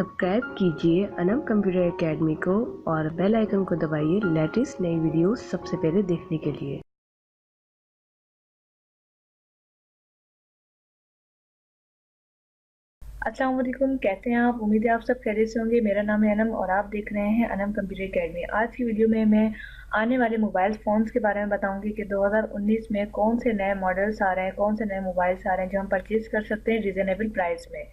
Subscribe कीजिए Anam computer academy को और बेल आइकन को दबाइए लेटेस्ट नई वीडियोस सबसे पहले देखने के लिए। अस्सलाम वालेकुम, कैसे हैं आप? उम्मीद है आप सब खैरियत से होंगे। मेरा नाम है अनम और आप देख रहे हैं अनम कंप्यूटर एकेडमी। आज की वीडियो में मैं आने वाले मोबाइल फ़ोन्स के बारे में बताऊंगी कि 2019 में कौन से नए मॉडल्स आ रहे हैं, कौन से नए मोबाइल्स आ रहे हैं जो हम परचेज़ कर सकते हैं रीज़नेबल प्राइस में।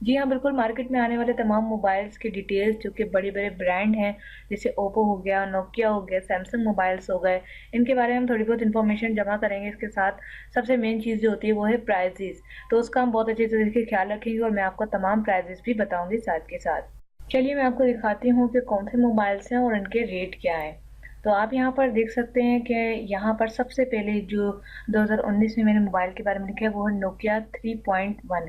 जी हाँ, बिल्कुल मार्केट में आने वाले तमाम मोबाइल्स की डिटेल्स जो कि बड़े बड़े ब्रांड हैं, जैसे ओप्पो हो गया, नोकिया हो गया, सैमसंग मोबाइल्स हो गए, इनके बारे में हम थोड़ी बहुत इन्फॉर्मेशन जमा करेंगे। इसके साथ सबसे मेन चीज़ जो होती है वो है प्राइजेस, तो उसका हम बहुत अच्छे तरीके से ख्याल रखेंगे और मैं आपको तमाम प्राइजेस भी बताऊंगी साथ के साथ। चलिए मैं आपको दिखाती हूँ कि कौन से मोबाइल्स हैं और इनके रेट क्या हैं। तो आप यहाँ पर देख सकते हैं कि यहाँ पर सबसे पहले जो 2019 में मैंने मोबाइल के बारे में लिखा है वो है नोकिया 3.1।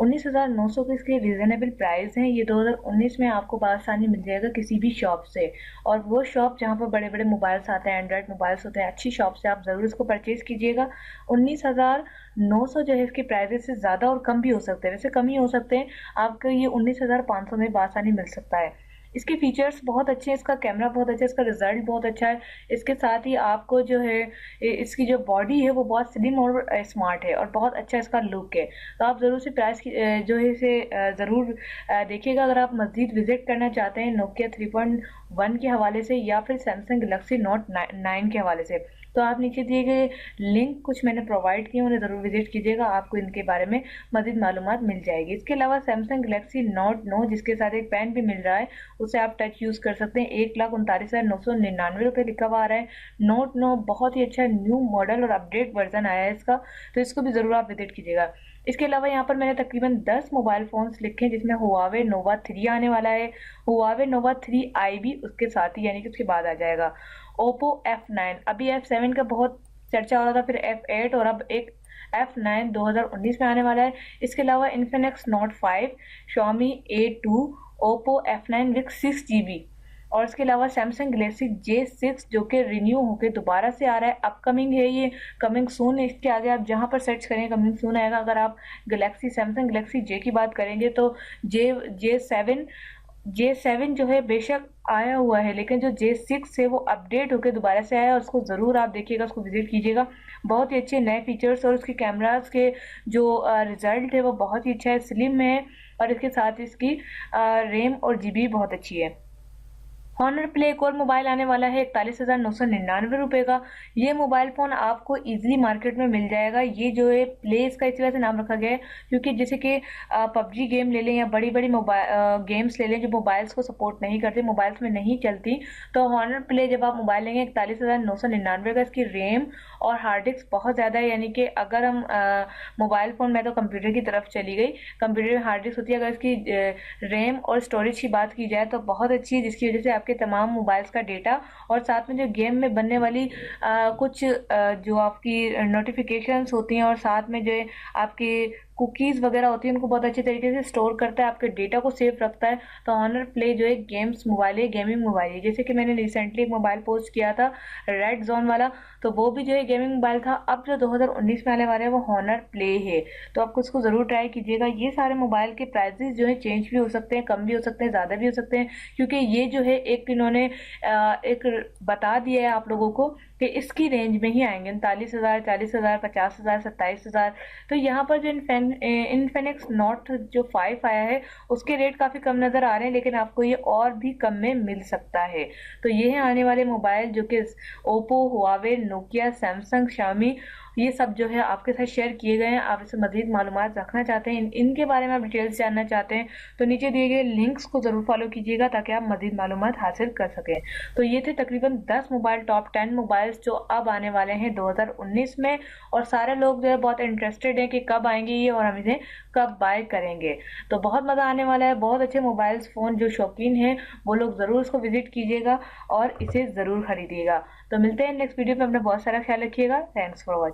19,900 के इसके रीज़नेबल प्राइस हैं। ये 2019 में आपको बआसानी मिल जाएगा किसी भी शॉप से, और वो शॉप जहाँ पर बड़े बड़े मोबाइल्स आते हैं, एंड्रॉयड मोबाइल्स होते हैं, अच्छी शॉप से आप ज़रूर इसको परचेज़ कीजिएगा। 19,900 जो है इसके प्राइजेस से ज़्यादा और कम भी हो सकते हैं, वैसे कम ही हो सकते हैं। आपको ये 19,500 में बआसानी मिल सकता है। इसके फीचर्स बहुत अच्छे हैं, इसका कैमरा बहुत अच्छा है, इसका रिजल्ट बहुत अच्छा है। इसके साथ ही आपको जो है इसकी जो बॉडी है वो बहुत स्लिम और स्मार्ट है और बहुत अच्छा इसका लुक है। तो आप ज़रूर से प्राइस की जो है इसे ज़रूर देखिएगा अगर आप मज़ीद विजिट करना चाहते हैं नोकिया 3.1 के हवाले से या फिर सैमसंग गैलेक्सी नोट 9 के हवाले से। तो आप नीचे दिए गए लिंक कुछ मैंने प्रोवाइड किए, उन्हें ज़रूर विजिट कीजिएगा, आपको इनके बारे में मज़ीद मालूमात मिल जाएगी। इसके अलावा सैमसंग गैलेक्सी नोट 9 जिसके साथ एक पेन भी मिल रहा है, उसे आप टच यूज़ कर सकते हैं। 1,39,999 रुपये लिखा हुआ आ रहा है। नोट 9 बहुत ही अच्छा न्यू मॉडल और अपडेट वर्जन आया है इसका, तो इसको भी ज़रूर आप विजिट कीजिएगा। इसके अलावा यहाँ पर मैंने तकरीबन 10 मोबाइल फ़ोन्स लिखे हैं, जिसमें हुआवे नोवा 3 आने वाला है, हुआवे नोवा 3i भी उसके साथ ही यानी कि उसके बाद आ जाएगा। ओप्पो F9, अभी F7 का बहुत चर्चा हो रहा था, फिर F8 और अब एक F9 2019 में आने वाला है। इसके अलावा Infinix note 5, Xiaomi A2, Oppo F9 with 6GB, और इसके अलावा सैमसंग गैलेक्सी J6 जो कि रिन्यू होकर दोबारा से आ रहा है, अपकमिंग है ये, कमिंग सून। इसके आगे आप जहाँ पर सर्च करें कमिंग सून आएगा। अगर आप सैमसंग गैलेक्सी J की बात करेंगे तो J7 जो है बेशक आया हुआ है, लेकिन जो J6 है वो अपडेट होकर दोबारा से आया है और उसको ज़रूर आप देखिएगा, उसको विजिट कीजिएगा। बहुत ही अच्छे नए फीचर्स और उसके कैमरास के जो रिज़ल्ट है वो बहुत ही अच्छा है, स्लिम है, और इसके साथ इसकी रैम और जीबी बहुत अच्छी है। हॉनर प्ले एक और मोबाइल आने वाला है 41,999 रुपये का। ये मोबाइल फ़ोन आपको इजीली मार्केट में मिल जाएगा। ये जो है प्ले, इसका इस वजह से नाम रखा गया है क्योंकि जैसे कि पबजी गेम ले लें या बड़ी बड़ी मोबाइल गेम्स ले लें जो मोबाइल्स को सपोर्ट नहीं करते, मोबाइल्स में नहीं चलती, तो हॉनर प्ले जब आप मोबाइल लेंगे 41,999 का। इसकी रैम और हार्ड डिस्क बहुत ज़्यादा है, यानी कि अगर हम मोबाइल फ़ोन में तो कंप्यूटर की तरफ चली गई, कंप्यूटर में हार्ड डिस्क होती है, अगर इसकी रैम और स्टोरेज की बात की जाए तो बहुत अच्छी है, जिसकी वजह से आपके तमाम मोबाइल्स का डेटा और साथ में जो गेम में बनने वाली कुछ जो आपकी नोटिफिकेशंस होती हैं और साथ में जो आपकी कुकीज़ वगैरह होती है उनको बहुत अच्छे तरीके से स्टोर करता है, आपके डेटा को सेव रखता है। तो हॉनर प्ले जो है गेम्स मोबाइल है, गेमिंग मोबाइल है। जैसे कि मैंने रिसेंटली एक मोबाइल पोस्ट किया था रेड जोन वाला, तो वो भी जो है गेमिंग मोबाइल था। अब जो 2019 में आने वाले हैं वो हॉनर प्ले है, तो आपको इसको ज़रूर ट्राई कीजिएगा। ये सारे मोबाइल के प्राइजेस जो है चेंज भी हो सकते हैं, कम भी हो सकते हैं, ज़्यादा भी हो सकते हैं, क्योंकि ये जो है एक इन्होंने एक बता दिया है आप लोगों को कि इसकी रेंज में ही आएंगे 39,000, 40,000, 50,000, 27,000। तो यहाँ पर जो इन्फिनिक्स नोट जो 5 आया है उसके रेट काफ़ी कम नज़र आ रहे हैं, लेकिन आपको ये और भी कम में मिल सकता है। तो ये है आने वाले मोबाइल जो कि Oppo, Huawei, Nokia, Samsung, Shami, ये सब जो है आपके साथ शेयर किए गए हैं। आप इससे मज़ीद मालूमात रखना चाहते हैं, इनके बारे में आप डिटेल्स जानना चाहते हैं, तो नीचे दिए गए लिंक्स को ज़रूर फॉलो कीजिएगा ताकि आप मज़ीद मालूमात हासिल कर सकें। तो ये थे तकरीबन 10 मोबाइल, टॉप 10 मोबाइल्स जो अब आने वाले हैं 2019 में, और सारे लोग जो है बहुत इंटरेस्टेड हैं कि कब आएंगे ये और हम इन्हें कब बाय करेंगे। तो बहुत मज़ा आने वाला है, बहुत अच्छे मोबाइल्स फ़ोन जो शौकीन हैं वो लोग ज़रूर इसको विजिट कीजिएगा और इसे ज़रूर खरीदिएगा। तो मिलते हैं नेक्स्ट वीडियो में, अपना बहुत सारा ख्याल रखिएगा। Thanks for watching.